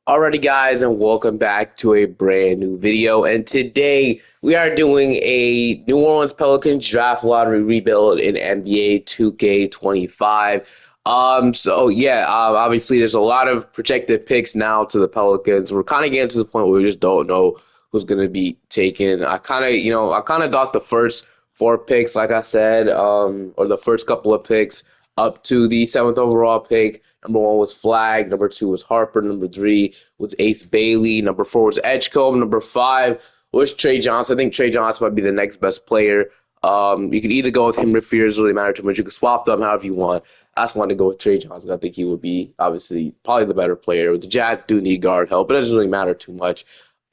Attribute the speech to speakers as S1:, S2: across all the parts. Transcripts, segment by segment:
S1: Alrighty guys, and welcome back to a brand new video. And today we are doing a New Orleans Pelicans draft lottery rebuild in NBA 2K25. Obviously there's a lot of projected picks now to the Pelicans. We're kind of getting to the point where we just don't know who's going to be taken. I kind of got the first four picks, like I said, or the first couple of picks up to the seventh overall pick. Number one was Flag. Number two was Harper. Number three was Ace Bailey. Number four was Edgecombe. Number five was Trey Johnson. I think Trey Johnson might be the next best player. You could either go with him or Fears. Doesn't really matter too much. You can swap them however you want. I just wanted to go with Trey Johnson. I think he would be obviously probably the better player. The Jazz do need guard help, but it doesn't really matter too much.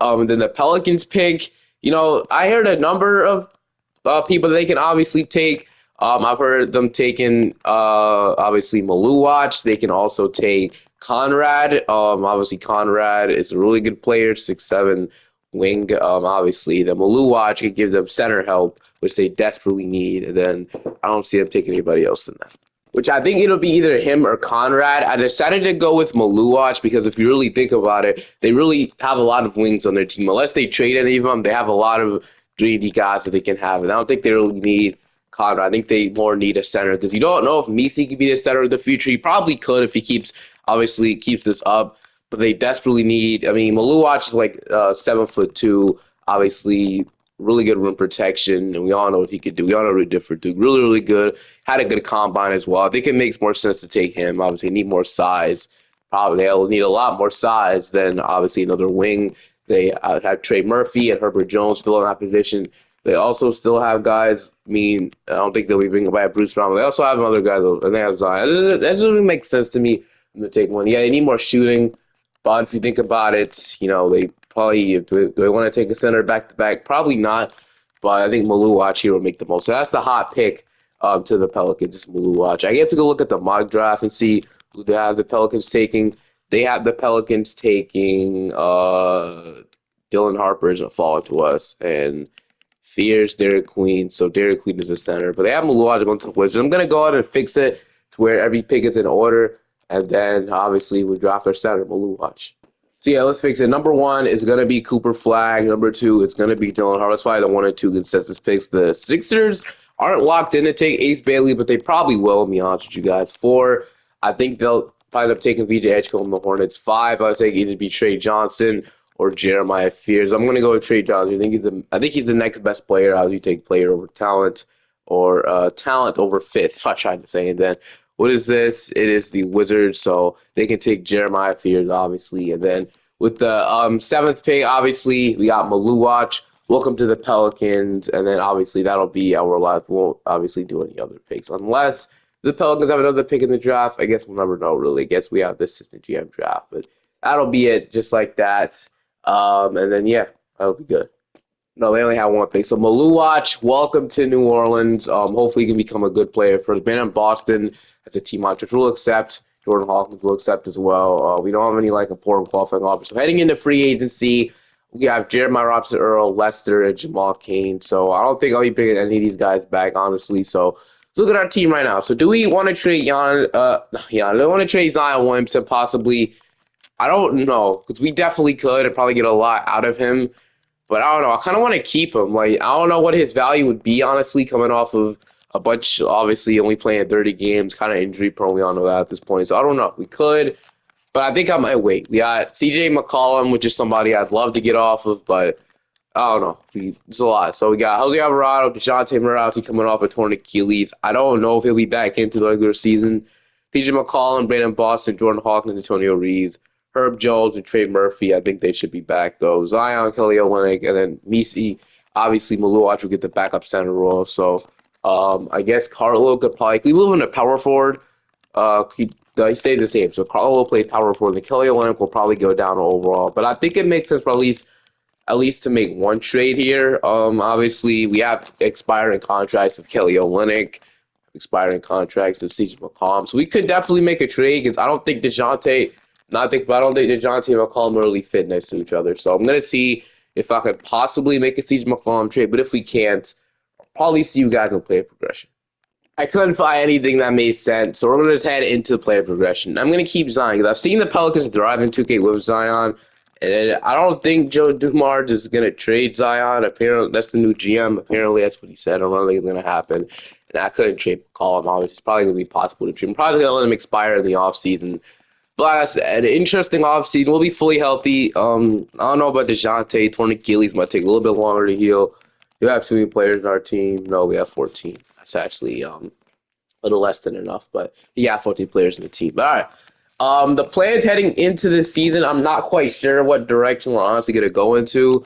S1: And then the Pelicans pick. I heard a number of people that they can obviously take. I've heard them taking obviously Maluach. They can also take Conrad. Obviously Conrad is a really good player, 6'7" wing. Obviously the Maluach can give them center help, which they desperately need. And then I don't see them taking anybody else than that. Which I think it'll be either him or Conrad. I decided to go with Maluach because if you really think about it, they really have a lot of wings on their team. Unless they trade any of them, they have a lot of 3D guys that they can have. And I don't think they really need Conrad. I think they more need a center because you don't know if Misi could be the center of the future. He probably could if he keeps this up, but they desperately need. I mean, Maluach is like 7'2", obviously really good rim protection, and we all know what he could do. We all know what he did for Duke. Really, really good. Had a good combine as well. I think it makes more sense to take him. Obviously, need more size. Probably they'll need a lot more size than obviously another wing. They have Trey Murphy and Herbert Jones still in that position. They also still have guys. I mean, I don't think they'll be bringing back Bruce Brown. But they also have another guy, though, and they have Zion. That doesn't really make sense to me to take one. Yeah, they need more shooting. But if you think about it, they probably do they want to take a center back to back? Probably not. But I think Maluach here will make the most. So that's the hot pick to the Pelicans, Maluach. I guess we go look at the mock draft and see who they have the Pelicans taking. They have the Pelicans taking Dylan Harper's a fall to us and Fears Derek Queen. So Derek Queen is the center. But they have Maluach going to the Wizards. I'm going to go ahead and fix it to where every pick is in order. And then obviously we draft our center, Maluach. So yeah, let's fix it. Number one is going to be Cooper Flag. Number two is going to be Dylan Harper. That's why the 1 and 2 consensus picks. The Sixers aren't locked in to take Ace Bailey, but they probably will, to be honest with you guys. 4, I think they'll probably end up taking VJ Edgecombe from the Hornets. 5, I would say either be Trey Johnson or Jeremiah Fears. I'm going to go with Trey Johnson. I think he's the next best player. How do you take player over talent or talent over fifth? That's what I tried to say. And then what is this? It is the Wizards, so they can take Jeremiah Fears, obviously. And then with the seventh pick, obviously, we got Maluach. Welcome to the Pelicans. And then, obviously, that'll be our last. We won't obviously do any other picks unless the Pelicans have another pick in the draft. I guess we'll never know, really. I guess we have this assistant GM draft. But that'll be it, just like that. And then, yeah, that'll be good. No, they only have one pick. So Maluach, welcome to New Orleans. Hopefully he can become a good player for the band in Boston. As a team which we'll accept. Jordan Hawkins will accept as well. We don't have any important qualifying offers. So heading into free agency, we have Jeremiah Robinson Earl, Lester, and Jamal Cain. So I don't think I'll be bringing any of these guys back, honestly. So let's look at our team right now. So do we want to trade do we want to trade Zion Williamson possibly? I don't know, because we definitely could and probably get a lot out of him. But I don't know. I kind of want to keep him. I don't know what his value would be, honestly, coming off of a bunch, obviously, only playing 30 games, kind of injury prone. We all know that at this point. So I don't know. We could, but I think I might wait. We got CJ McCollum, which is somebody I'd love to get off of, but I don't know. It's a lot. So we got Jose Alvarado, DeJounte Murray coming off a torn Achilles. I don't know if he'll be back into the regular season. PJ McCollum, Brandon Boston, Jordan Hawkins, Antonio Reeves. Herb Jones and Trey Murphy, I think they should be back, though. Zion, Kelly Olynyk, and then Misi. Obviously, Maluach will get the backup center role. So I guess Carlo could probably – we move into power forward. He stayed the same. So Carlo will play power forward. And Kelly Olynyk will probably go down overall. But I think it makes sense for at least to make one trade here. Obviously, we have expiring contracts of Kelly Olynyk, expiring contracts of CJ McCollum. So we could definitely make a trade because I don't think DeJounte – but I don't think DeJounte and McCollum really fit next to each other. So I'm going to see if I could possibly make a CJ McCollum trade. But if we can't, I'll probably see you guys in player progression. I couldn't find anything that made sense, so we're going to just head into player progression. I'm going to keep Zion because I've seen the Pelicans thrive in 2K with Zion, and I don't think Joe Dumars is going to trade Zion. Apparently, that's the new GM. Apparently, that's what he said. I don't think it's going to happen. And I couldn't trade McCollum. Obviously, it's probably going to be possible to trade him. Probably going to let him expire in the offseason. But like I said, an interesting offseason. We'll be fully healthy. I don't know about DeJounte. Torn Achilles might take a little bit longer to heal. You have too many players in our team. No, we have 14. That's actually a little less than enough, but he got 14 players in the team. But all right. The plans heading into this season, I'm not quite sure what direction we're honestly going to go into.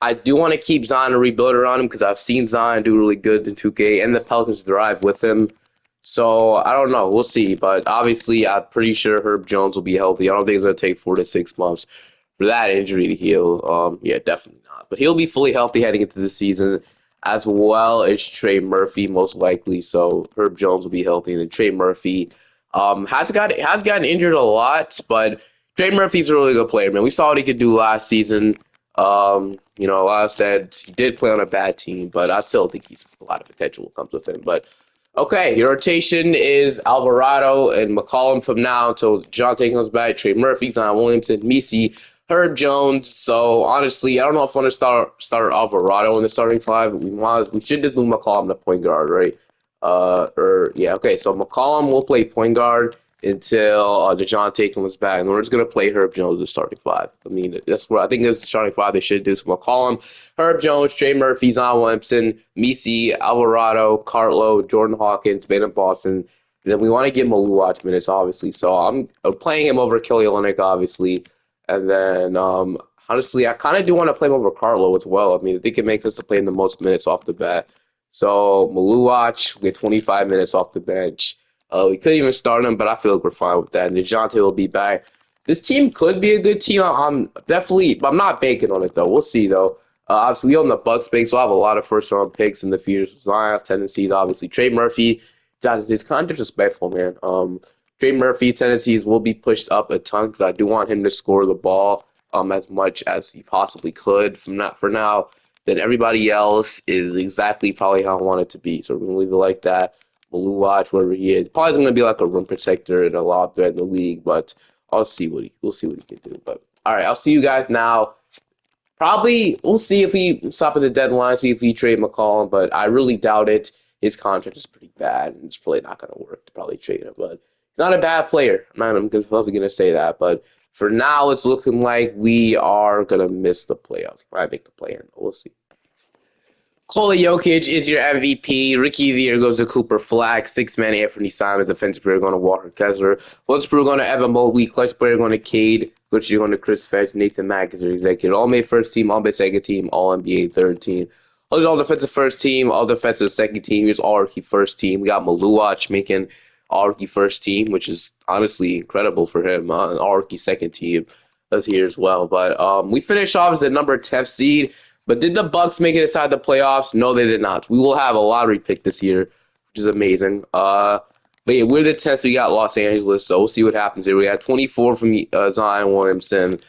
S1: I do want to keep Zion and rebuild around him because I've seen Zion do really good in 2K, and the Pelicans thrive with him. So I don't know. We'll see. But obviously, I'm pretty sure Herb Jones will be healthy. I don't think it's going to take 4 to 6 months for that injury to heal. Yeah, definitely not. But he'll be fully healthy heading into the season, as well as Trey Murphy, most likely. So Herb Jones will be healthy, and then Trey Murphy has gotten injured a lot, but Trey Murphy's a really good player, man. We saw what he could do last season. Like I said, he did play on a bad team, but I still think he's a lot of potential comes with him. But okay, your rotation is Alvarado and McCollum from now until Jonte comes back. Trey Murphy, Zion Williamson, Misi, Herb Jones. So honestly, I don't know if I want to start Alvarado in the starting five. We should just move McCollum to point guard, right? Okay. So McCollum will play point guard until DeJounte comes back, and we're just gonna play Herb Jones the starting five. I mean, that's what I think is the starting five they should do. So McCollum, Herb Jones, Trey Murphy, Zion Williamson, Misi, Alvarado, Cartlow, Jordan Hawkins, Ben Boston. And then we want to give Maluach minutes, obviously. So I'm playing him over Kelly Olynyk, obviously. And then honestly, I kind of do want to play him over Cartlow as well. I mean, I think it makes sense to play him the most minutes off the bat. So Maluach, we get 25 minutes off the bench. We couldn't even start him, but I feel like we're fine with that. And DeJounte will be back. This team could be a good team. I'm not banking on it though. We'll see though. Obviously, we own the Bucks space, so I have a lot of first round picks in the future. Zion's tendencies, obviously. Trey Murphy, is kind of disrespectful, man. Trey Murphy tendencies will be pushed up a ton because I do want him to score the ball as much as he possibly could for now. Then everybody else is exactly probably how I want it to be. So we're gonna leave it like that. Maluach, wherever he is, probably going to be like a rim protector and a lob threat in the league. But we'll see what he can do. But all right, I'll see you guys now. Probably we'll see if we stop at the deadline, see if we trade McCollum, but I really doubt it. His contract is pretty bad, and it's probably not going to work to probably trade him. But he's not a bad player. I'm probably going to say that. But for now, it's looking like we are going to miss the playoffs. I make the play-in. We'll see. Nikola Jokic is your MVP. Rookie of the Year goes to Cooper Flack. Six-man Anthony Simon. Defensive player going to Walker Kessler. Westbrook going to Evan Mobley. Clutch player going to Cade. Coach going to Chris Fetch. Nathan Mack is your executive. All made first team. All made second team. All NBA third team. All defensive first team. All defensive second team. Here's all rookie first team. We got Maluach making all rookie first team, which is honestly incredible for him. All rookie second team is here as well. But we finished off as the number 10th seed. But did the Bucks make it inside the playoffs? No, they did not. We will have a lottery pick this year, which is amazing. But yeah, we're the 10th. We got Los Angeles, so we'll see what happens here. We had 24 from Zion Williamson.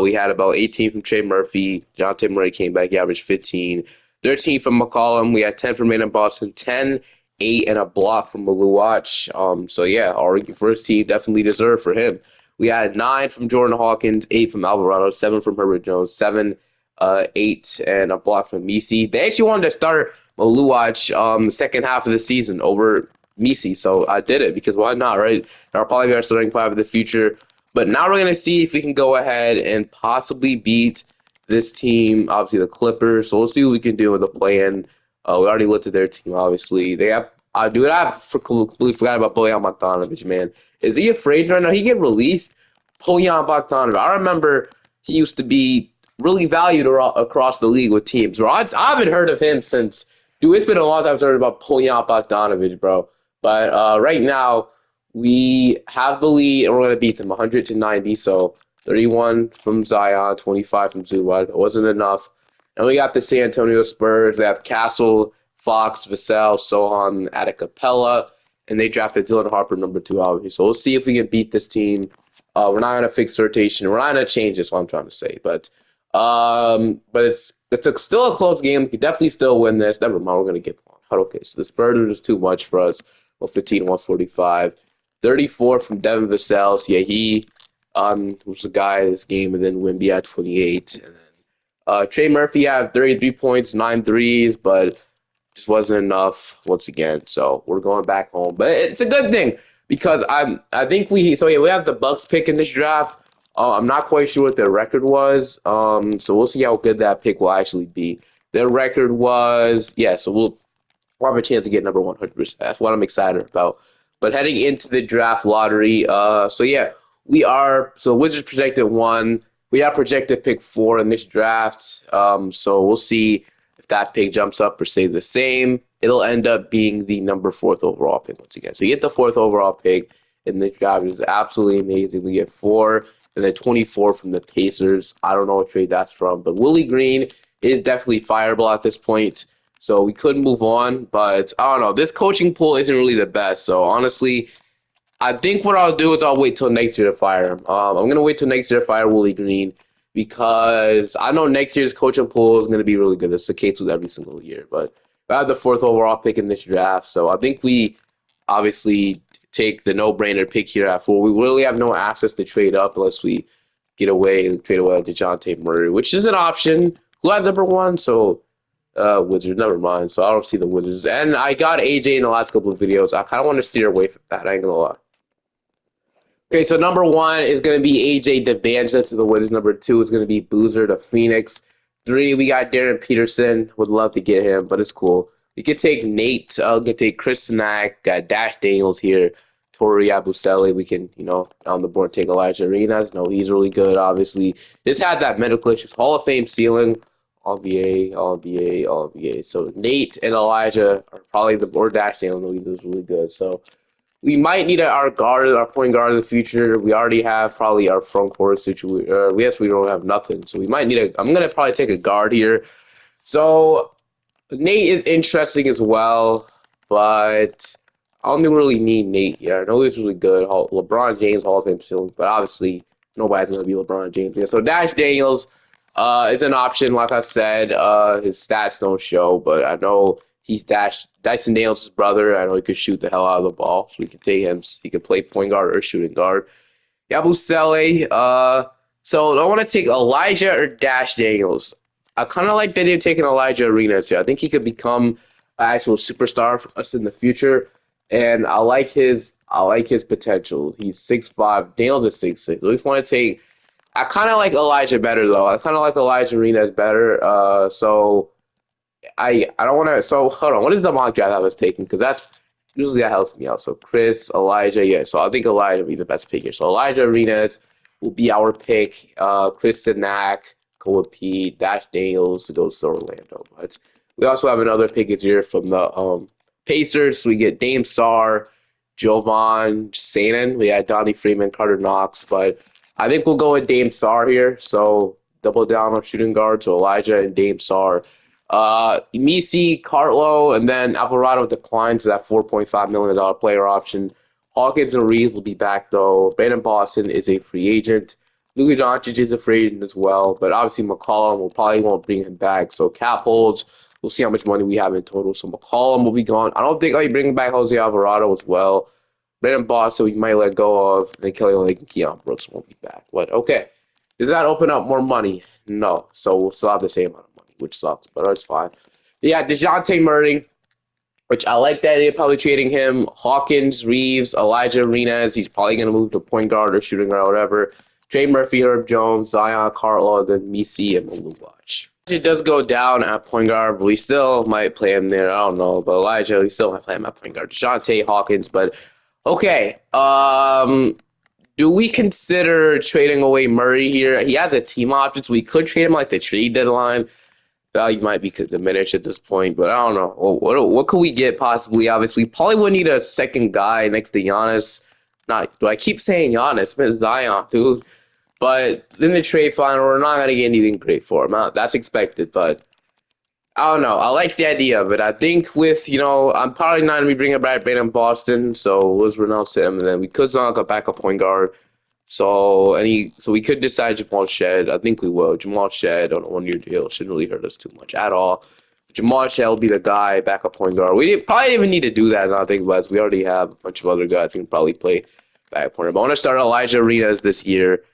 S1: We had about 18 from Trey Murphy. Jonte Murray came back. He averaged 15. 13 from McCollum. We had 10 from Maiden Boston. 10, 8, and a block from Maluach. So yeah, our first team definitely deserved for him. We had 9 from Jordan Hawkins. 8 from Alvarado. 7 from Herbert Jones. 7, 8, and a block from Misi. They actually wanted to start Maluach the second half of the season over Misi, so I did it because why not, right? They'll probably be our starting five in the future. But now we're going to see if we can go ahead and possibly beat this team, obviously the Clippers. So we'll see what we can do with the play-in. We already looked at their team, obviously. They have, I completely forgot about Bojan Bogdanovic, man. Is he afraid right now? He get released? Bojan Bogdanovic. I remember he used to be really valued across the league with teams. Bro, I haven't heard of him since. Dude, it's been a long time since I heard about Bojan Bogdanovic, bro. But right now, we have the lead, and we're going to beat them 100-90. So 31 from Zion, 25 from Zubac. It wasn't enough. And we got the San Antonio Spurs. They have Castle, Fox, Vassell, Sohan, Adekapella, and they drafted Dylan Harper, number 2, obviously. So we'll see if we can beat this team. We're not going to fix rotation. We're not going to change this, what I'm trying to say. But it's still a close game. We could definitely still win this. Never mind, we're going to get But okay, so the Spurs are just too much for us. 115, 145. 34 from Devin Vassell. Yeah, he was the guy in this game, and then Wemby at 28. And then Trey Murphy had 33 points, 9 threes, but just wasn't enough once again. So we're going back home. But it's a good thing because I think we have the Bucks pick in this draft. I'm not quite sure what their record was. So we'll see how good that pick will actually be. Their record was, yeah, so we'll have a chance to get number 100%. That's what I'm excited about. But heading into the draft lottery, Wizards projected 1. We have projected pick 4 in this draft. So we'll see if that pick jumps up or stays the same. It'll end up being the number 4th overall pick once again. So you get the 4th overall pick in this draft, which is absolutely amazing. We get 4 and then 24 from the Pacers. I don't know what trade that's from, but Willie Green is definitely fireable at this point. So we could move on, but I don't know. This coaching pool isn't really the best. So honestly, I think what I'll do is I'll wait till next year to fire him. I'm gonna wait till next year to fire Willie Green because I know next year's coaching pool is gonna be really good. That's the case with every single year. But I have the 4th overall pick in this draft, so I think we obviously take the no-brainer pick here at 4. We really have no assets to trade up unless we trade away DeJounte Murray, which is an option. Who had number 1? So Wizards, never mind. So I don't see the Wizards. And I got AJ in the last couple of videos. I kind of want to steer away from that. I ain't gonna lie. Okay, so number 1 is going to be AJ DeBanza to the Wizards. Number 2 is going to be Boozer to Phoenix. 3, we got Darren Peterson. Would love to get him, but it's cool. We could take Nate. We could take Chris Snack. Got Dash Daniels here. Tori Abusele. We can, on the board take Elijah Arenas. No, he's really good, obviously. This had that medical issues. Hall of Fame ceiling. All NBA, all NBA, all NBA. So Nate and Elijah are probably the board. Dash Daniels is really good. So we might need our point guard in the future. We already have probably our front court situation. We don't have nothing, so we might need I'm gonna probably take a guard here. So Nate is interesting as well, but I don't really need Nate here. I know he's really good. LeBron James Hall of Fame ceiling, but obviously nobody's gonna be LeBron James. Yeah, so Dash Daniels is an option. Like I said, his stats don't show, but I know he's Dyson Daniels' brother. I know he could shoot the hell out of the ball, so we can take him. He could play point guard or shooting guard. Yabusele. So I want to take Elijah or Dash Daniels. I kind of like that they're taking Elijah Arenas here. I think he could become an actual superstar for us in the future, and I like his potential. He's 6'5". Daniels is 6'6". So we want to take. I kind of like Elijah better though. I kind of like Elijah Arenas better. So I don't want to. So hold on. What is the mock draft I was taking? Because that's usually that helps me out. So Chris, Elijah, yeah. So I think Elijah will be the best pick here. So Elijah Arenas will be our pick. Chris Sinak, Koa Pete, Dash Daniels to go to Orlando. But we also have another pick here from the Pacers. So we get Dame Sarr, Jovan Sanan. We had Donnie Freeman, Carter Knox. But I think we'll go with Dame Sarr here. So double down on shooting guard. So Elijah and Dame Sarr. Misi, Cartlow, and then Alvarado declines that $4.5 million player option. Hawkins and Reeves will be back, though. Brandon Boston is a free agent. Luka Doncic is a free agent as well, but obviously McCollum will probably won't bring him back. So cap holds. We'll see how much money we have in total. So McCollum will be gone. I don't think I'll be bringing back Jose Alvarado as well. Brandon Boston we might let go of. Then Kelly Olynyk and Keon Brooks won't be back. But okay, does that open up more money? No. So we'll still have the same amount of money, which sucks, but it's fine. Yeah, DeJounte Murray, which I like that they're probably trading him. Hawkins, Reeves, Elijah Arenas. He's probably going to move to point guard or shooting guard or whatever. Trey Murphy, Herb Jones, Zion, Cartlow, then Misi, and Maluach. It does go down at point guard, but we still might play him there. I don't know, but Elijah, we still might play him at point guard. DeJounte, Hawkins, but okay. Do we consider trading away Murray here? He has a team option, so we could trade him like the trade deadline. Value might be diminished at this point, but I don't know. What could we get possibly? Obviously, we probably would need a second guy next to Giannis. Do I keep saying Giannis? Man, Zion, dude. But in the trade final, we're not going to get anything great for him. That's expected, but I don't know. I like the idea of it. I think with, I'm probably not going to be bringing back Brandon Boston, so let's renounce him. And then we could knock a backup point guard. So we could decide Jamal Shed. I think we will. Jamal Shed on a 1-year deal shouldn't really hurt us too much at all. Jamal Shell will be the guy, backup point guard. Probably didn't even need to do that. Now I think about it. We already have a bunch of other guys who can probably play back point. But I want to start Elijah Arenas this year.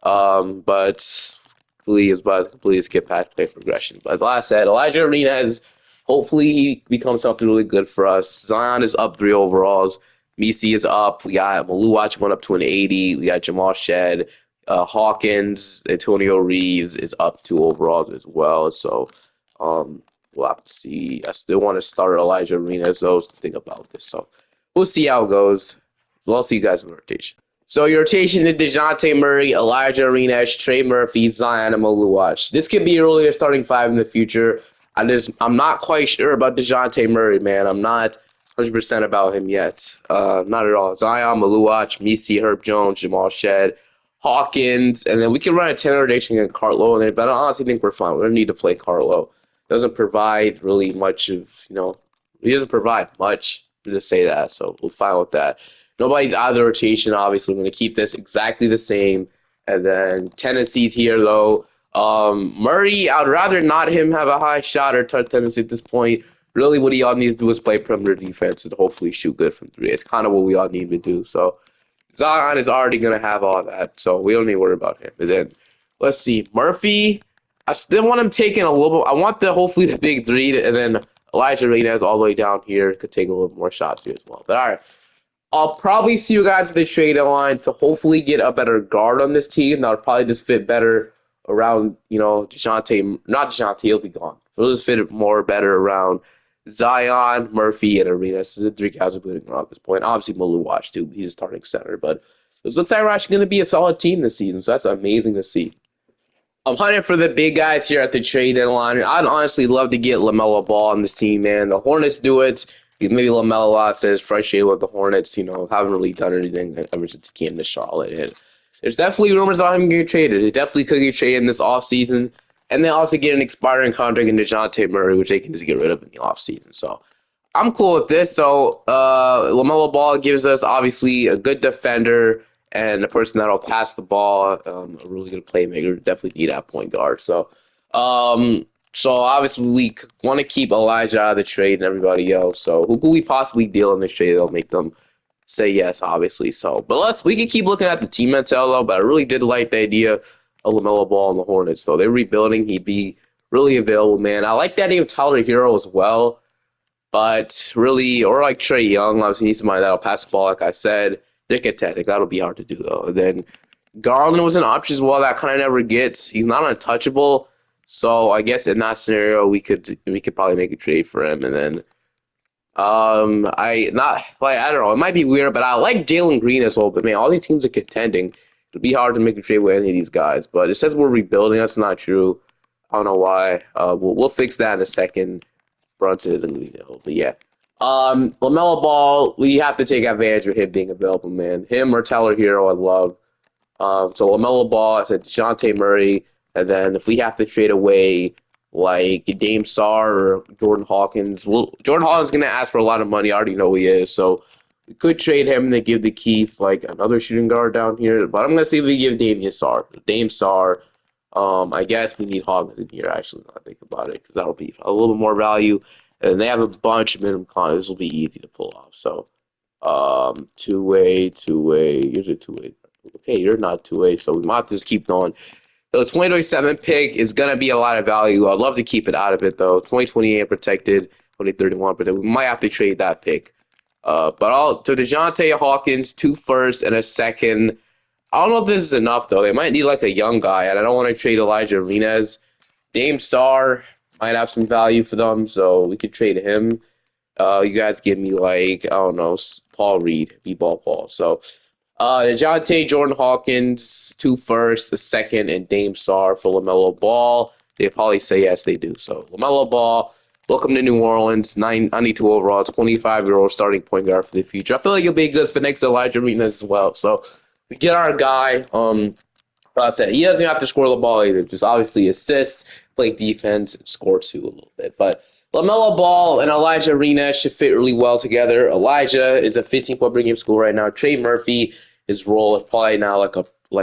S1: But please skip past play progression. But like I said, Elijah Arenas, hopefully he becomes something really good for us. Zion is up 3 overalls. Misi is up. We got Maluach went up to an 80. We got Jamal Shed. Hawkins, Antonio Reeves is up 2 overalls as well. So we'll have to see. I still want to start Elijah Arenas, though, to think about this. So we'll see how it goes. I'll see you guys in the rotation. So your rotation is DeJounte Murray, Elijah Arenas, Trey Murphy, Zion, and Maluach. This could be really a starting 5 in the future. I'm not quite sure about DeJounte Murray, man. I'm not 100% about him yet. Not at all. Zion, Maluach, Misi, Herb Jones, Jamal Shed, Hawkins, and then we can run a 10 rotation against Carlo in there, but I honestly think we're fine. We don't need to play Carlo. Doesn't provide really much of, he doesn't provide much to say that, so we're fine with that. Nobody's out of the rotation, obviously. We're going to keep this exactly the same. And then tendencies here, though. Murray, I'd rather not him have a high shot or touch tendency at this point. Really, what he all needs to do is play perimeter defense and hopefully shoot good from 3. It's kind of what we all need to do. So Zion is already going to have all that, so we don't need to worry about him. And then, let's see. Murphy, I still want him taking a little bit. I want hopefully the big 3, and then Elijah Arenas all the way down here could take a little more shots here as well. But all right. I'll probably see you guys at the trade line to hopefully get a better guard on this team. That'll probably just fit better around, DeJounte. Not DeJounte, he'll be gone. It'll just fit better around Zion, Murphy, and Arenas. The 3 guys are building around at this point. Obviously, Maluach, too. He's starting center. But it looks like we're actually going to be a solid team this season. So that's amazing to see. I'm hunting for the big guys here at the trade deadline. I'd honestly love to get LaMelo Ball on this team, man. The Hornets do it. Maybe LaMelo says frustrated with the Hornets, haven't really done anything ever since he came to Charlotte. And there's definitely rumors about him getting traded. It definitely could get traded in this offseason. And they also get an expiring contract in DeJounte Murray, which they can just get rid of in the offseason. So I'm cool with this. So LaMelo Ball gives us, obviously, a good defender and a person that'll pass the ball, a really good playmaker. Definitely need that point guard. So obviously we want to keep Elijah out of the trade and everybody else. So who could we possibly deal in this trade that'll make them say yes, obviously. So, but we can keep looking at the team intel though. But I really did like the idea of LaMelo Ball and the Hornets. Though they're rebuilding, he'd be really available, man. I like that idea of Tyler Hero as well. But really, or like Trey Young, obviously he's somebody that'll pass the ball, like I said. Dick Athletic, that'll be hard to do though. And then Garland was an option as well that kind of never gets. He's not untouchable. So I guess in that scenario, we could probably make a trade for him, and then I don't know. It might be weird, but I like Jalen Green as well. But man, all these teams are contending. It'd be hard to make a trade with any of these guys. But it says we're rebuilding. That's not true. I don't know why. We'll fix that in a second. Brunson isn't available, but yeah. LaMelo Ball, we have to take advantage of him being available, man. Him or Tyler Hero, I love. So LaMelo Ball, I said DeJounte Murray. And then if we have to trade away like Dame Sar or Jordan Hawkins, Jordan Hawkins is going to ask for a lot of money. I already know he is. So we could trade him and then give the keys like another shooting guard down here. But I'm going to see if we give Dame Sar. I guess we need Hawkins in here, actually, when I think about it, because that'll be a little bit more value. And they have a bunch of minimum contracts. This will be easy to pull off. So two-way. Here's a two-way. Okay, you're not two-way, so we might have to just keep going. The 2027 pick is going to be a lot of value. I'd love to keep it out of it, though. 2028 protected, 2031 protected. We might have to trade that pick. But DeJounte Hawkins, 2 firsts and a second. I don't know if this is enough, though. They might need like a young guy, and I don't want to trade Elijah Arenas. Dame Star might have some value for them, so we could trade him. You guys give me like, I don't know, Paul Reed, B-Ball Paul. So DeJounte, Jordan Hawkins, 2 firsts, the second, and Dame Sar for LaMelo Ball. They probably say yes, they do. So LaMelo Ball, welcome to New Orleans, 92 overall, 25-year-old starting point guard for the future. I feel like he'll be good for next to Elijah Arenas as well. So we get our guy. Like I said, he doesn't have to score the ball either. Just obviously assist, play defense, and score too a little bit. But LaMelo Ball and Elijah Arenas should fit really well together. Elijah is a 15-point per game scorer right now. Trey Murphy, his role is probably now like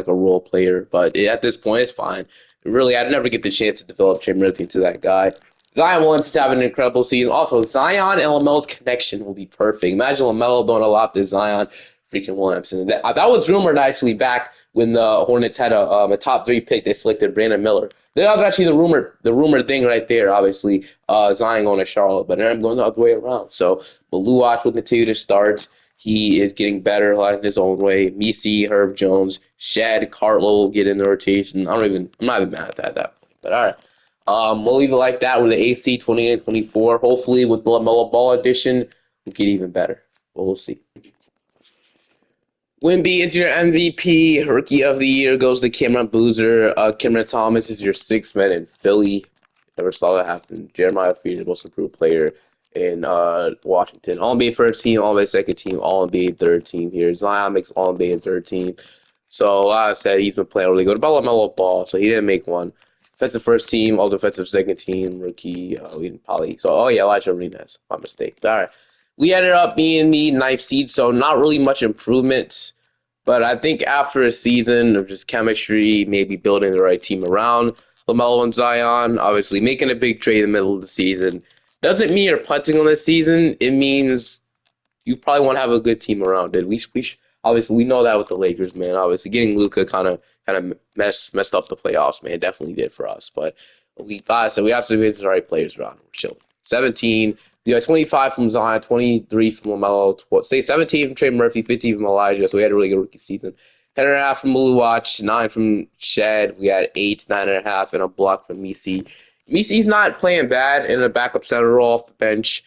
S1: a role player, but at this point, it's fine. Really, I'd never get the chance to develop Trey Murphy into that guy. Zion wants to have an incredible season. Also, Zion and LaMelo's connection will be perfect. Imagine LaMelo throwing a lob to Zion freaking Williamson. That was rumored actually back when the Hornets had a top 3 pick. They selected Brandon Miller. That was actually the rumored thing right there. Obviously, Zion going to Charlotte, but I'm going the other way around. So Maluach will continue to start. He is getting better in his own way. Misi, Herb Jones, Shed, Cartlow will get in the rotation. I'm not even mad at that at that point. But all right. We'll leave it like that with the AC 28-24. Hopefully, with the LaMelo Ball edition, we'll get even better. But we'll see. Wimby is your MVP. Rookie of the Year goes to Cameron Boozer. Cameron Thomas is your sixth man in Philly. Never saw that happen. Jeremiah Fear, most improved player in Washington. All-NBA first team, All-NBA second team, All-NBA third team here. Zion makes All-NBA third team. So, like I said, he's been playing really good. About LaMelo Ball, so he didn't make one. Defensive first team, all defensive second team, rookie. We didn't probably. So, oh yeah, Elijah Arenas. My mistake. All right. We ended up being the ninth seed, so not really much improvements. But I think after a season of just chemistry, maybe building the right team around LaMelo and Zion, obviously making a big trade in the middle of the season, doesn't mean you're punting on this season. It means you probably want to have a good team around it. Obviously we know that with the Lakers, man. Obviously getting Luka kind of messed up the playoffs, man. It definitely did for us. But so we have to get the right players around. We're chilling. 17. We got 25 from Zion, 23 from LaMelo, say 17 from Trey Murphy, 15 from Elijah. So we had a really good rookie season. 10.5 from Maluach, 9 from Shed. We had 8, 9.5, and a block from Misi. Misi's not playing bad in a backup center role off the bench.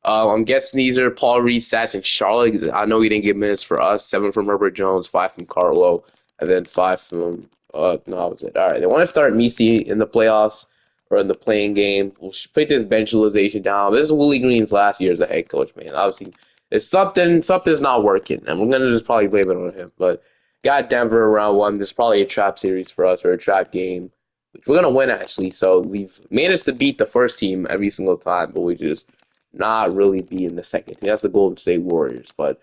S1: I'm guessing these are Paul Reed's stats in Charlotte. I know he didn't get minutes for us. 7 from Herbert Jones, 5 from Carlo, and then 5 from no, that was it. All right, they want to start Misi in the playoffs or in the playing game. We'll put this bench utilization down. This is Willie Green's last year as a head coach, man. Obviously, it's something's not working, and we're gonna just probably blame it on him. But got Denver around one. There's probably a trap series for us or a trap game, which we're gonna win actually. So we've managed to beat the first team every single time, but we just not really be in the second team. That's the Golden State Warriors. But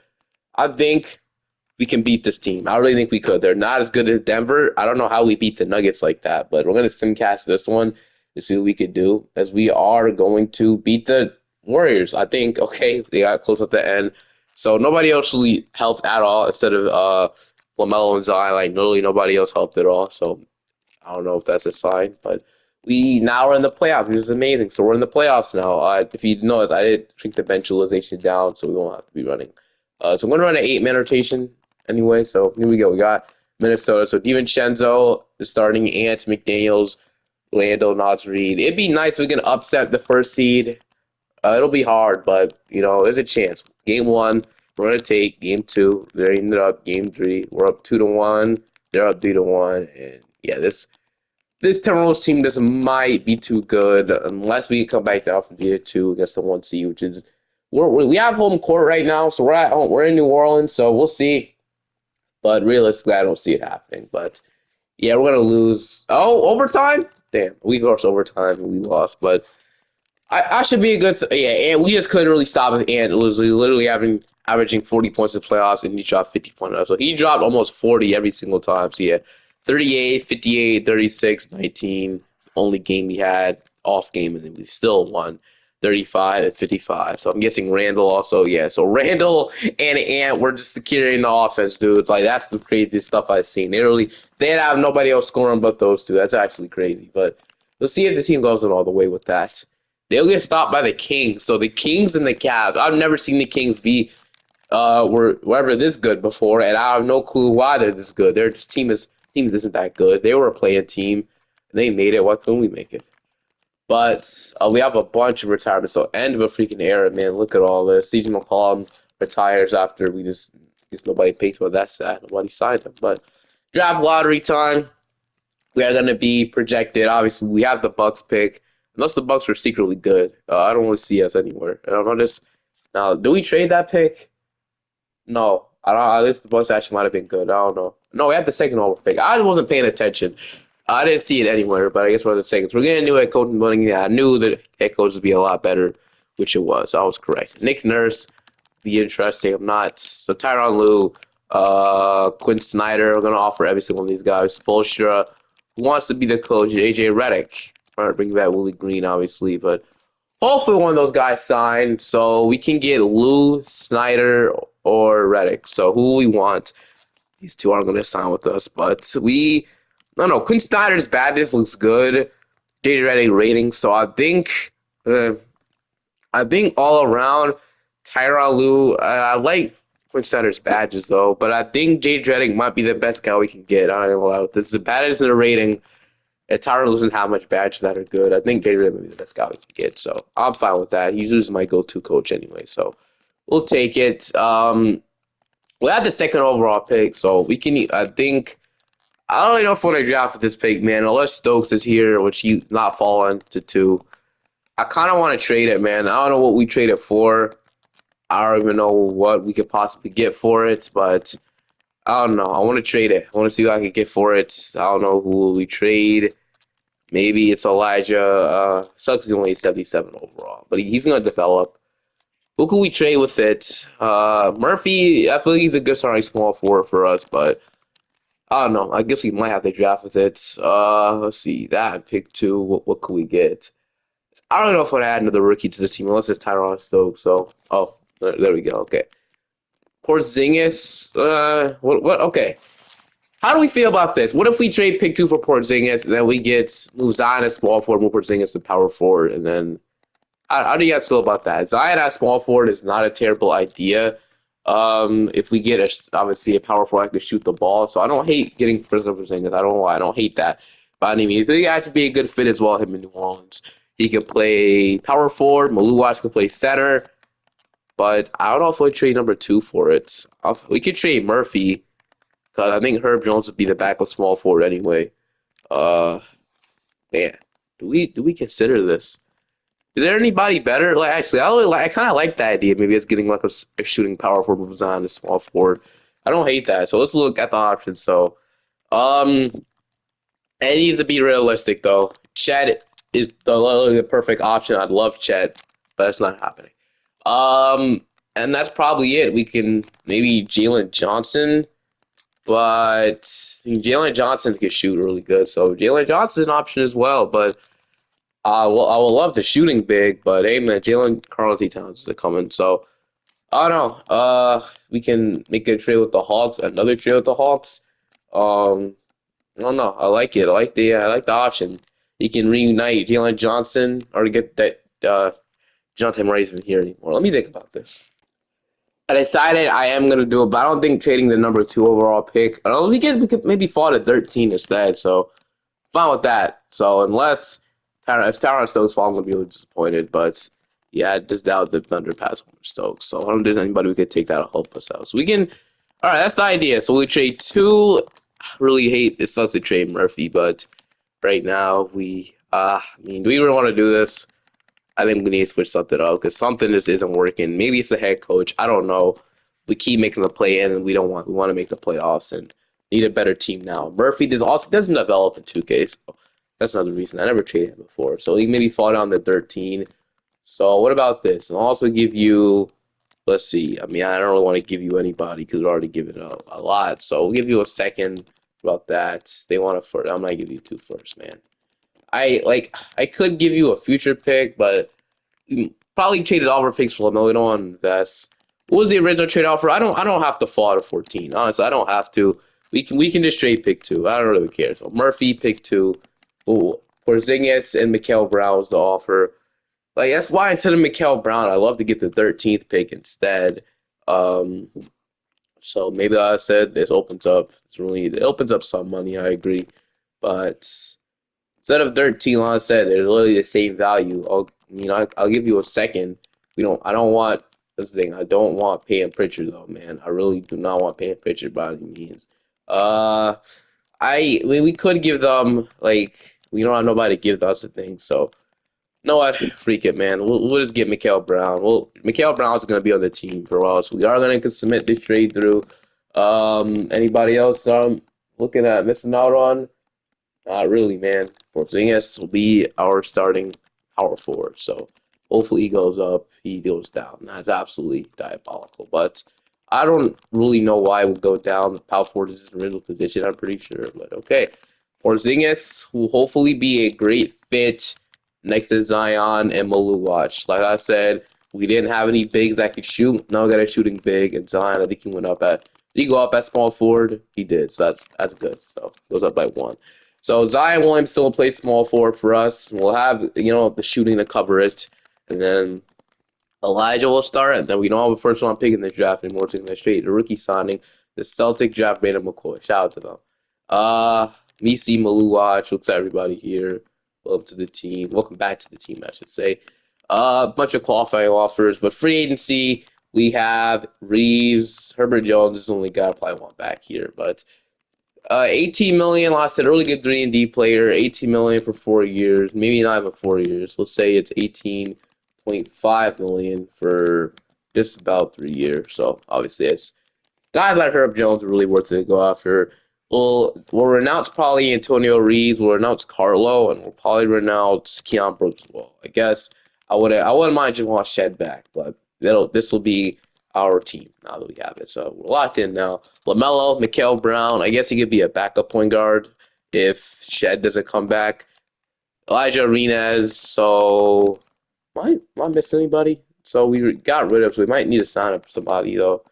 S1: I think we can beat this team. I really think we could. They're not as good as Denver. I don't know how we beat the Nuggets like that, but we're going to simcast this one to see what we could do, as we are going to beat the Warriors. I think, okay, they got close at the end. So nobody else really helped at all instead of LaMelo and Zion. Like, literally nobody else helped at all. So I don't know if that's a sign, but we now are in the playoffs, which is amazing. So we're in the playoffs now. If you notice, I did shrink the bench utilization down, so we won't have to be running. So I'm going to run an 8-man rotation anyway. So here we go. We got Minnesota. So DiVincenzo is starting, Ant, McDaniels, Lando, Naz Reid. It'd be nice if we can upset the first seed. It'll be hard, but, there's a chance. Game 1, we're going to take. Game 2, they ended up. Game 3, we're up 2-1. They're up 3-1. And, yeah, this Timberwolves team just might be too good unless we come back down from tier 2 against the 1 seed, which is we have home court right now, so we're at home. We're in New Orleans, so we'll see. But realistically, I don't see it happening. But yeah, we're gonna lose. Oh, overtime! Damn, we lost overtime and we lost. But I should be a good. Yeah, and we just couldn't really stop it. And it was literally averaging 40 points in playoffs, and he dropped 50 points. So he dropped almost 40 every single time. So yeah, 38, 58, 36, 19. Only game we had off game, and then we still won. 35 and 55. So I'm guessing Randall also, yeah. So Randall and Ant were just carrying the offense, dude. Like, that's the craziest stuff I've seen. They'd have nobody else scoring but those two. That's actually crazy. But we'll see if the team goes in all the way with that. They'll get stopped by the Kings. So the Kings and the Cavs. I've never seen the Kings be wherever this good before, and I have no clue why they're this good. Their team isn't that good. They were a playing team, and they made it. Why couldn't we make it? But we have a bunch of retirements. So end of a freaking era, man. Look at all this. CJ McCollum retires after nobody pays for that. Sad. Nobody signed him. But draft lottery time. We are going to be projected. Obviously, we have the Bucks pick. Unless the Bucks are secretly good, I don't really see us anywhere. I don't know this. Now, do we trade that pick? No. I don't. At least the Bucks actually might have been good. I don't know. No, we had the second overall pick. I wasn't paying attention. I didn't see it anywhere, but I guess we're the second. So we're getting a new head coach in building. Yeah, I knew that head coach would be a lot better, which it was. I was correct. Nick Nurse, be interesting. I'm not. So Tyronn Lue, Quinn Snyder are going to offer every single one of these guys. Spoelstra, who wants to be the coach. AJ Redick, trying to bring back Willie Green, obviously, but hopefully one of those guys signed so we can get Lou, Snyder, or Reddick. So who we want. These two aren't going to sign with us, but I don't know. Quinn Snyder's badness looks good. JJ Redick rating, so uh, I think all around, Tyronn Lue, I like Quinn Snyder's badges though, but I think JJ Redick might be the best guy we can get. I don't know. This is the baddest in the rating. And Tyronn doesn't have much badges that are good. I think JJ Redick might be the best guy we can get, so I'm fine with that. He's usually my go-to coach anyway, so we'll take it. We have the second overall pick, so we can. I think I don't really know if I want to draft with this pick, man. Unless Stokes is here, which he not falling to two. I kind of want to trade it, man. I don't know what we trade it for. I don't even know what we could possibly get for it, but I don't know. I want to trade it. I want to see what I can get for it. I don't know who will we trade. Maybe it's Elijah. Sucks he's only 77 overall, but he's going to develop. Who could we trade with it? Murphy, I feel like he's a good starting small forward for us, but I don't know. I guess we might have to draft with it. Let's see. That pick two. What could we get? I don't know if I would add another rookie to the team unless it's Tyron Stokes. So, there we go. Okay. Porzingis. What? Okay. How do we feel about this? What if we trade pick two for Porzingis and then we get move Zion as small forward, move Porzingis to power forward, and then how do you guys feel about that? Zion as small forward is not a terrible idea. If we get obviously a power forward that can shoot the ball, so I don't hate getting Christopher Porzingis. I don't know why I don't hate that. But I mean, I think it actually be a good fit as well. Him in New Orleans, he can play power forward. Maluach can play center, but I don't know if we'll trade number two for it. We could trade Murphy because I think Herb Jones would be the backup small forward anyway. Uh, Man, do we consider this? Is there anybody better? Like, actually, I kind of like that idea. Maybe it's getting like a shooting power forward moves on a small forward. I don't hate that. So let's look at the options. So, um, it needs to be realistic though. Chet is the perfect option. I'd love Chet, but it's not happening. And that's probably it. We can maybe Jalen Johnson, but Jalen Johnson can shoot really good. So Jalen Johnson's an option as well, but. Well, I would love the shooting big, but hey, man, Jalen Carl-Anthony Towns is coming. So I don't know. We can make a trade with the Hawks. Another trade with the Hawks. Um, I don't know. I like it. I like the option. You can reunite Jalen Johnson or get that. Jonte Murray's even here anymore. Let me think about this. I decided I am gonna do it, but I don't think trading the number two overall pick. I don't know, we could maybe fall to 13 instead. So fine with that. So if Tyron Stokes fall, I'm gonna be really disappointed. But yeah, I just doubt the Thunder pass over Stokes. So I don't think there's anybody we could take that to help us out. So we can. All right, that's the idea. So we trade two. I really hate it sucks to trade Murphy, but right now we. I mean, do we really want to do this? I think we need to switch something up because something just isn't working. Maybe it's the head coach. I don't know. We keep making the play in, and we don't want. We want to make the playoffs and need a better team now. Murphy doesn't develop in 2K, so that's another reason. I never traded him before, so he maybe fall down to 13. So what about this? I'll also give you. Let's see. I mean, I don't really want to give you anybody because we're already giving a lot. So we'll give you a second about that. They want a first. I'm gonna give you two first, man. I could give you a future pick, but probably traded all our picks for LaMelo. We don't want to invest. What was the original trade offer? I don't have to fall to 14. Honestly, I don't have to. We can just trade pick two. I don't really care. So Murphy pick two. Ooh, Porzingis and Mikael Brown was the offer. Like that's why instead of Mikael Brown, I love to get the 13th pick instead. Um, so maybe like I said this opens up. It opens up some money. I agree, but instead of 13, like I said, they're literally the same value. I'll give you a second. I don't want this thing. I don't want Payton Pritchard though, man. I really do not want Payton Pritchard by any means. Uh, we could give them like we don't have nobody to give us a thing. So, you know what? Freak it, man. We'll just get Mikael Brown. Mikael Brown's gonna be on the team for a while, so we are gonna submit this trade through. Anybody else looking at missing out on? Not really, man. Porzingis will be our starting power forward. So hopefully he goes up, he goes down. That's absolutely diabolical. But I don't really know why it would go down. The power forward is his original position, I'm pretty sure. But okay. Porzingis will hopefully be a great fit next to Zion and Maluach. Like I said, we didn't have any bigs that could shoot. Now we got a shooting big, and Zion, I think he go up at small forward? He did, so that's good. So goes up by one. So Zion Williams still play small forward for us. We'll have the shooting to cover it, and then Elijah will start, and then we don't have a first round pick in the draft anymore. Taking that straight, the rookie signing, the Celtic draft Brandon McCoy. Shout out to them. Misi Maluach, looks at everybody here. Welcome to the team. Welcome back to the team, I should say. A bunch of qualifying offers, but free agency we have Reeves. Herbert Jones is the only guy I probably want back here, but 18 million. Like I said, a really good 3-and-D player. 18 million for 4 years, maybe not even 4 years. Let's say it's 18.5 million for just about 3 years. So obviously, it's guys like Herb Jones are really worth it to go after. We'll renounce probably Antonio Reeves. We'll renounce Carlo, and we'll probably renounce Keon Brooks as well. I guess I wouldn't mind Jamal Shed back, but this will be our team now that we have it. So we're locked in now. LaMelo, Mikael Brown. I guess he could be a backup point guard if Shed doesn't come back. Elijah Arenas. So am I missing anybody? So we got rid of. So we might need to sign up somebody though.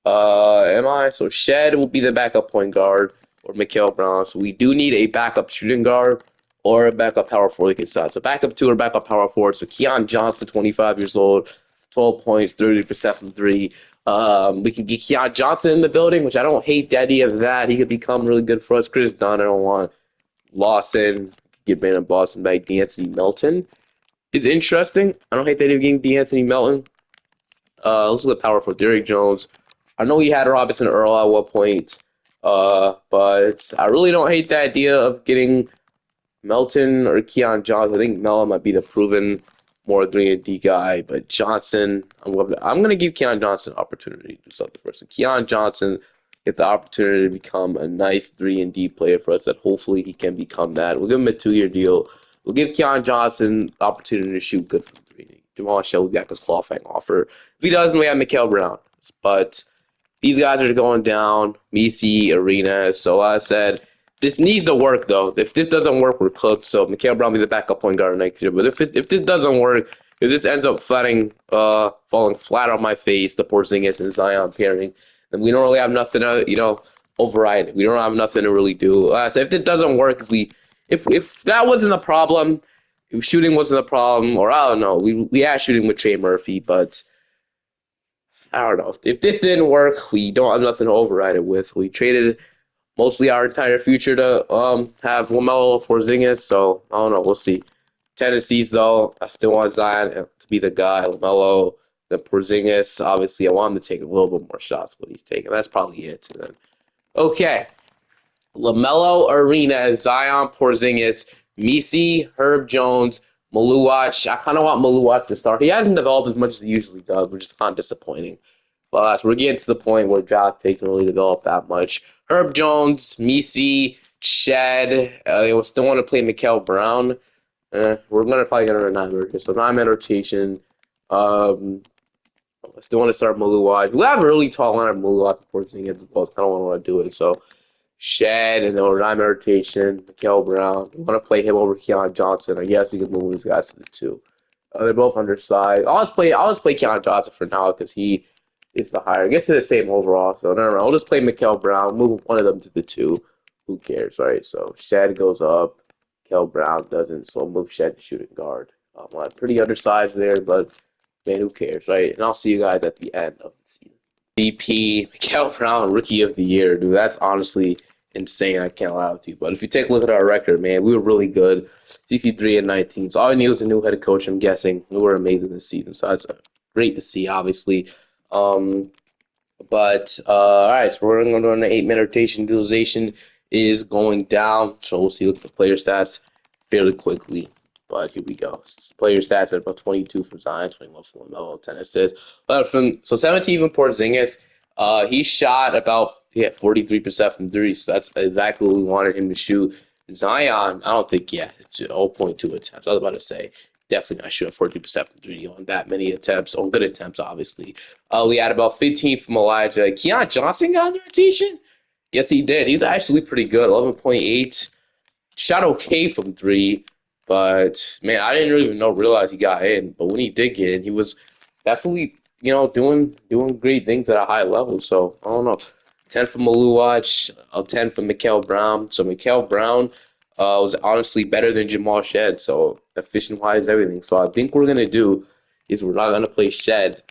S1: Am I? So Shed will be the backup point guard or Mikael Brown. So we do need a backup shooting guard or a backup power forward we can sign. So backup two or backup power forward. So Keon Johnson, 25 years old, 12 points, 30% from three. We can get Keon Johnson in the building, which I don't hate the idea of that. He could become really good for us. Chris Dunn, I don't want Lawson. Get Brandon Boston back. D'Anthony Melton is interesting. I don't hate the idea of getting D'Anthony Melton. Let's look at power for Derrick Jones. I know he had Robinson Earl at one point, but I really don't hate the idea of getting Melton or Keon Johnson. I think Melton might be the proven more 3-and-D guy, but Johnson, I'm gonna give Keon Johnson an opportunity to do something for us. So Keon Johnson get the opportunity to become a nice 3-and-D player for us. That hopefully he can become that. We'll give him a 2-year deal. We'll give Keon Johnson the opportunity to shoot good from 3. Jamal Shell will be back as qualifying offer. If he doesn't, we have Mikael Brown, but these guys are going down. Misi, Arena. So like I said, this needs to work though. If this doesn't work, we're cooked. So Mikael Brown will be the backup point guard next year. But if this doesn't work, if this ends up falling flat on my face, the Porzingis and Zion pairing, then we don't really have nothing to override. We don't have nothing to really do. So if it doesn't work, if that wasn't a problem, if shooting wasn't a problem, or I don't know, we had shooting with Trey Murphy, but I don't know. If this didn't work, we don't have nothing to override it with. We traded mostly our entire future to have LaMelo Porzingis, so I don't know. We'll see. Tennessee's though, I still want Zion to be the guy. LaMelo, then Porzingis. Obviously, I want him to take a little bit more shots, but he's taking. That's probably it. And then, okay, LaMelo, Arena, Zion, Porzingis, Misi, Herb Jones, Maluach. I kind of want Maluach to start. He hasn't developed as much as he usually does, which is kind of disappointing. But we're getting to the point where draft picks don't really develop that much. Herb Jones, Misi, Shed. They still want to play Mikael Brown. We're probably going to run 9 rotation. So 9-man rotation. I still want to start Maluach. We have a really tall lineup of Maluach before thing as well. I don't want to do it. So Shed and then 9-man rotation. Mikael Brown. We want to play him over Keon Johnson. I guess we can move these guys to the 2. They're both undersized. I'll just play Keon Johnson for now because he is the higher. I guess they're the same overall. So never mind. I'll just play Mikael Brown. Move one of them to the 2. Who cares, right? So Shed goes up. Mikael Brown doesn't. So I'll move Shed to shooting guard. I'm pretty undersized there, but man, who cares, right? And I'll see you guys at the end of the season. VP, Mikael Brown, Rookie of the Year, dude. That's honestly insane. I can't lie with you. But if you take a look at our record, man, we were really good. 63-19. So all I need was a new head coach, I'm guessing. We were amazing this season. So that's great to see, obviously. All right, so we're going to run an 8-minute rotation. Utilization is going down. So we'll see look at the player stats fairly quickly. But here we go. Player stats are about 22 from Zion, 21 from LaMelo, 10 assists. But 17 from Porzingis, he shot about 43% from 3. So that's exactly what we wanted him to shoot. Zion, I don't think, it's 0.2 attempts. I was about to say, definitely not shooting 40% from 3 on that many attempts, on good attempts, obviously. We had about 15 from Elijah. Keon Johnson got in the rotation? Yes, he did. He's actually pretty good, 11.8. shot okay from three, but man, I didn't even realize he got in. But when he did get in, he was definitely doing great things at a high level. So I don't know. 10 from Maluach, a 10 from Mikael Brown. So Mikael Brown was honestly better than Jamal Shed. So efficient wise, everything. So I think what we're gonna do is we're not gonna play Shed.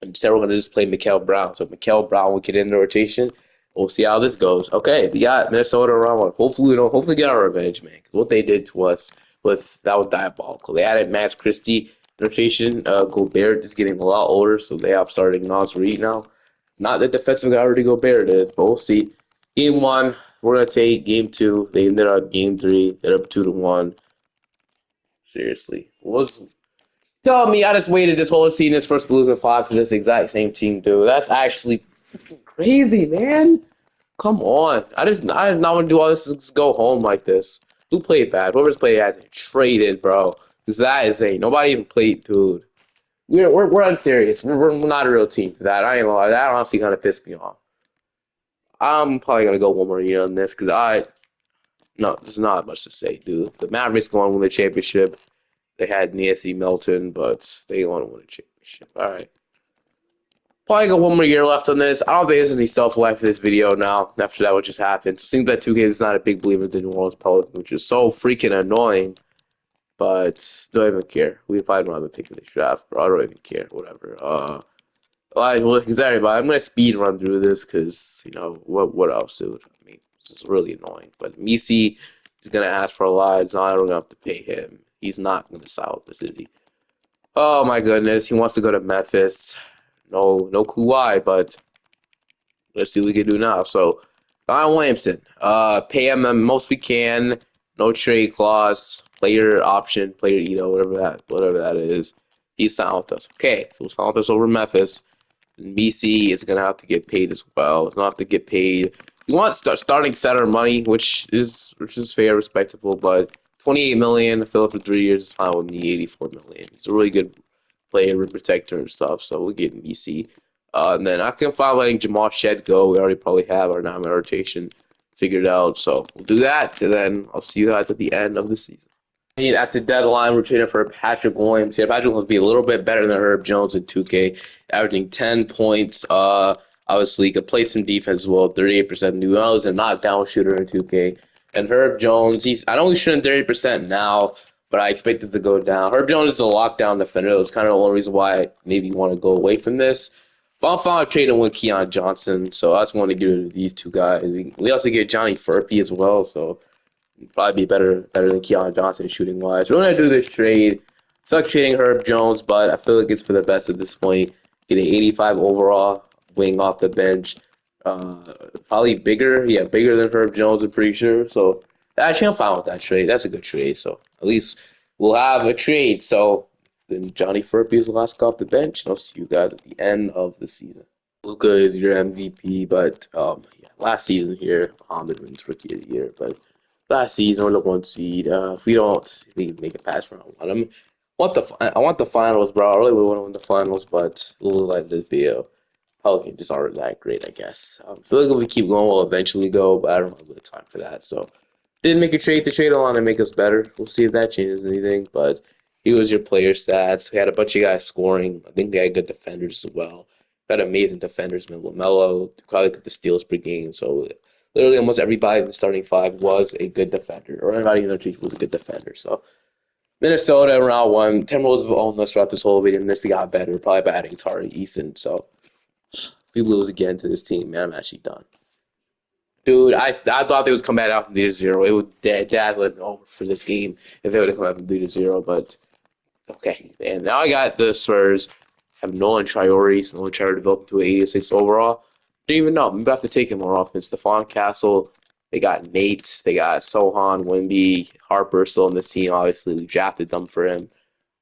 S1: Instead, we're gonna just play Mikael Brown. So Mikael Brown will get in the rotation. We'll see how this goes. Okay, we got Minnesota around one. Hopefully, we don't. Hopefully, get our revenge, man. 'Cause what they did to us with that was diabolical. They added Max Christie rotation. Gobert is getting a lot older, so they have starting Nas Reed now. Not the defensive guy Rudy Gobert is, but we'll see. Game one, we're gonna take game two. They ended up game three. They're up 2-1. Seriously, was tell me I just waited this whole season, this first losing five to this exact same team, dude. That's actually crazy, man. Come on. I just not want to do all this. Just go home like this. Who played bad? Whoever's played has traded, bro. Because that is a nobody even played, dude. We're unserious. We're not a real team for that. I ain't gonna lie. That honestly kind of pissed me off. I'm probably gonna go one more year on this because no, there's not much to say, dude. The Mavericks going to win the championship. They had Anthony Melton, but they want to win a championship. All right. Probably got one more year left on this. I don't think there's any self-life in this video now after that what just happened. So it seems that 2K is not a big believer in the New Orleans Pelicans, which is so freaking annoying. But don't even care. We probably don't have a pick in this draft, bro. I don't even care. Whatever. Well, everybody, I'm gonna speed run through this because what else, dude? I mean, this is really annoying. But Misi is gonna ask for a lot. So I don't have to pay him. He's not gonna sell with this, is he? Oh my goodness, he wants to go to Memphis. No clue why, but let's see what we can do now. So, Zion Williamson, pay him the most we can. No trade clause, player option, player whatever that is. He's signed with us. Okay, so we'll sign with us over Memphis. And BC is gonna have to get paid as well. He's gonna have to get paid. He wants starting center money, which is fair, respectable, but 28 million, fill it for 3 years is fine with me. 84 million. He's a really good player, rim protector and stuff. So we'll get BC. And then I can find letting Jamal Shed go. We already probably have our 9-man rotation figured out. So we'll do that. And then I'll see you guys at the end of the season. At the deadline, we're trading for Patrick Williams. Yeah, Patrick Williams will be a little bit better than Herb Jones in 2K, averaging 10 points. Obviously, he could play some defense as well, 38% new. I was a knockdown shooter in 2K. And Herb Jones, I know he's shooting 30% now, but I expect this to go down. Herb Jones is a lockdown defender. That's kind of the only reason why I maybe want to go away from this. But I'm fine with trading with Keon Johnson, so I just want to get rid of these two guys. We also get Johnny Furphy as well, so probably be better than Keon Johnson shooting wise. We're gonna do this trade. Suck trading Herb Jones, but I feel like it's for the best at this point. Getting 85 overall, wing off the bench. Probably bigger than Herb Jones, I'm pretty sure. So actually, I'm fine with that trade. That's a good trade. So at least we'll have a trade. So then Johnny Furphy is the last guy off the bench, and I'll see you guys at the end of the season. Luka is your MVP, but yeah, last season here, Muhammad wins Rookie of the Year, but last season we're the 1 seed. If we don't, we can make a pass round one. I want the finals, bro. I really would want to win the finals, but a little like this video, Pelicans just aren't that great, I guess. I feel like if we keep going, we'll eventually go, but I don't have the time for that. So didn't make a trade. The trade alone to make us better. We'll see if that changes anything. But here was your player stats. We had a bunch of guys scoring. I think they had good defenders as well. We had amazing defenders, man. LaMelo probably got the steals per game. So literally almost everybody in the starting five was a good defender, or everybody in their team was a good defender. So Minnesota in round one, Timberwolves have owned us throughout this whole video, and this got better, probably by adding Tari Eason. So if we lose again to this team, man, I'm actually done. Dude, I thought they would come back out from 3-0. It would dad let over for this game if they would have come out from 3-0, but okay. And now I got the Spurs have Nolan Traore. So Nolan Traore developed to an 86 overall. Didn't even know. Maybe I have to take him more often. Stephon Castle. They got Nate. They got Sohan, Wimby, Harper still on this team. Obviously, we drafted them for him.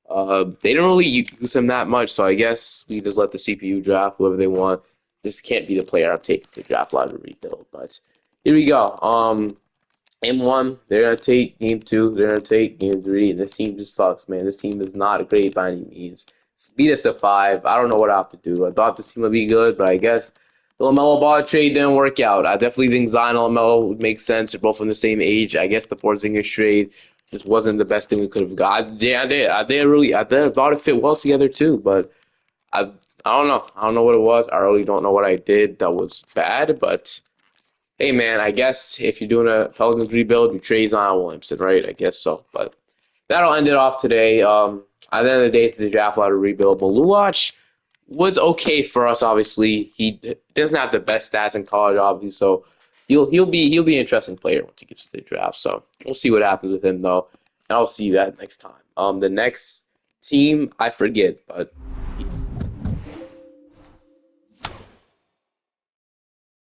S1: They didn't really use him that much, so I guess we just let the CPU draft whoever they want. This can't be the player I'm taking to draft live and rebuild. But here we go. Game one, they're gonna take game two, they're gonna take game three, and this team just sucks, man. This team is not great by any means. Beat us to 5. I don't know what I have to do. I thought this team would be good, but I guess the LaMelo Ball trade didn't work out. I definitely think Zion and LaMelo would make sense. They're both from the same age. I guess the Porzingis trade just wasn't the best thing we could have got. Yeah, I thought it fit well together too, but I I don't know. I don't know what it was. I really don't know what I did that was bad, but hey man, I guess if you're doing a Pelicans rebuild, you trade Zion Williamson, right? I guess so. But that'll end it off today. At the end of the day, to the draft lottery rebuild, Maluach was okay for us. Obviously, he doesn't have the best stats in college, obviously. So he'll be an interesting player once he gets to the draft. So we'll see what happens with him though, and I'll see you that next time. The next team I forget, but